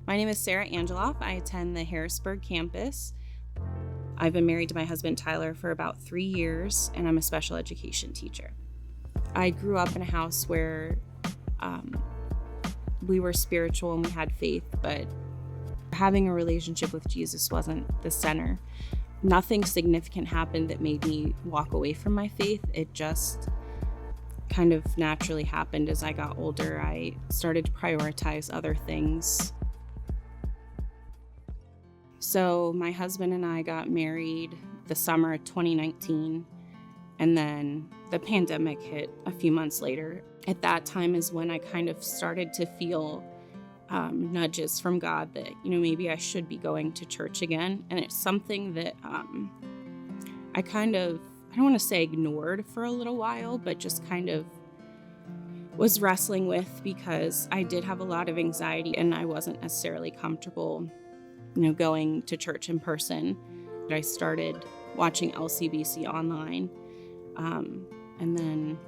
My name is Sara. I attend the Harrisburg campus. I've been married to my husband, Tyler, for about 3 years, and I'm a special education teacher. I grew up in a house where we were spiritual and we had faith, but having a relationship with Jesus wasn't the center. Nothing significant happened that made me walk away from my faith. It just kind of naturally happened as I got older. I started to prioritize other things. So my husband and I got married the summer of 2019, and then the pandemic hit a few months later. At that time is when I kind of started to feel nudges from God that, maybe I should be going to church again. And it's something that I don't want to say ignored for a little while, but just kind of was wrestling with, because I did have a lot of anxiety and I wasn't necessarily comfortable going to church in person. I started watching LCBC online. And then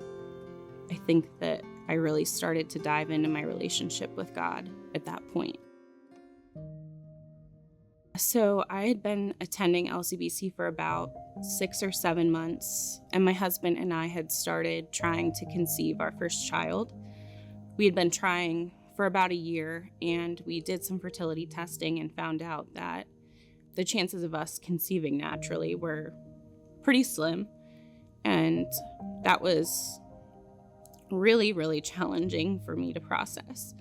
I think that I really started to dive into my relationship with God at that point. So I had been attending LCBC for about 6 or 7 months, and my husband and I had started trying to conceive our first child. We had been trying for about a year, and we did some fertility testing and found out that the chances of us conceiving naturally were pretty slim. And that was really, really challenging for me to process.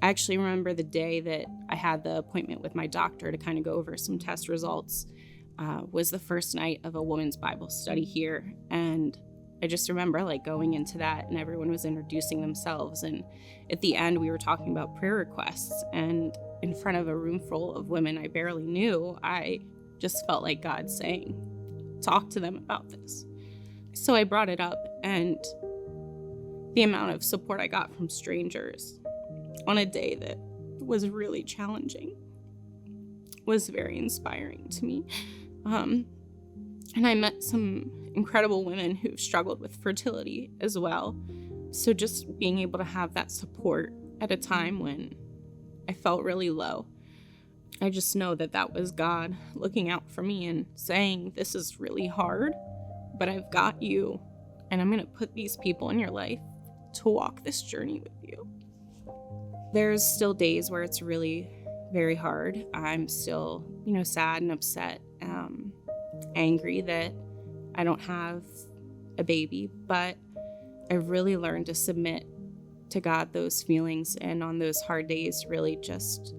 I actually remember the day that I had the appointment with my doctor to kind of go over some test results was the first night of a women's Bible study here. And I just remember going into that, and everyone was introducing themselves. And at the end, we were talking about prayer requests. And in front of a room full of women I barely knew, I just felt like God saying, talk to them about this. So I brought it up, and the amount of support I got from strangers on a day that was really challenging was very inspiring to me. And I met some incredible women who've struggled with fertility as well. So just being able to have that support at a time when I felt really low, I just know that that was God looking out for me and saying, this is really hard, but I've got you, and I'm going to put these people in your life to walk this journey with you. There's still days where it's really very hard. I'm still, sad and upset, angry that I don't have a baby, but I've really learned to submit to God those feelings, and on those hard days, really just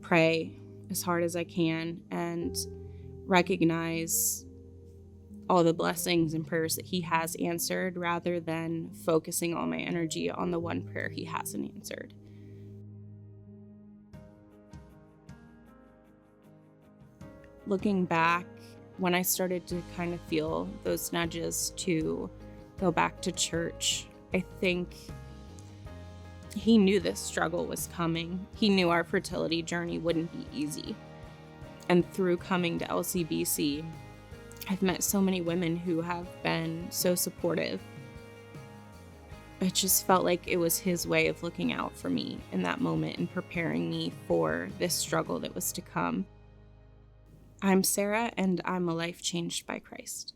pray as hard as I can and recognize all the blessings and prayers that He has answered, rather than focusing all my energy on the one prayer He hasn't answered. Looking back, when I started to kind of feel those nudges to go back to church, I think He knew this struggle was coming. He knew our fertility journey wouldn't be easy. And through coming to LCBC, I've met so many women who have been so supportive. It just felt like it was His way of looking out for me in that moment and preparing me for this struggle that was to come. I'm Sara, and I'm a life changed by Christ.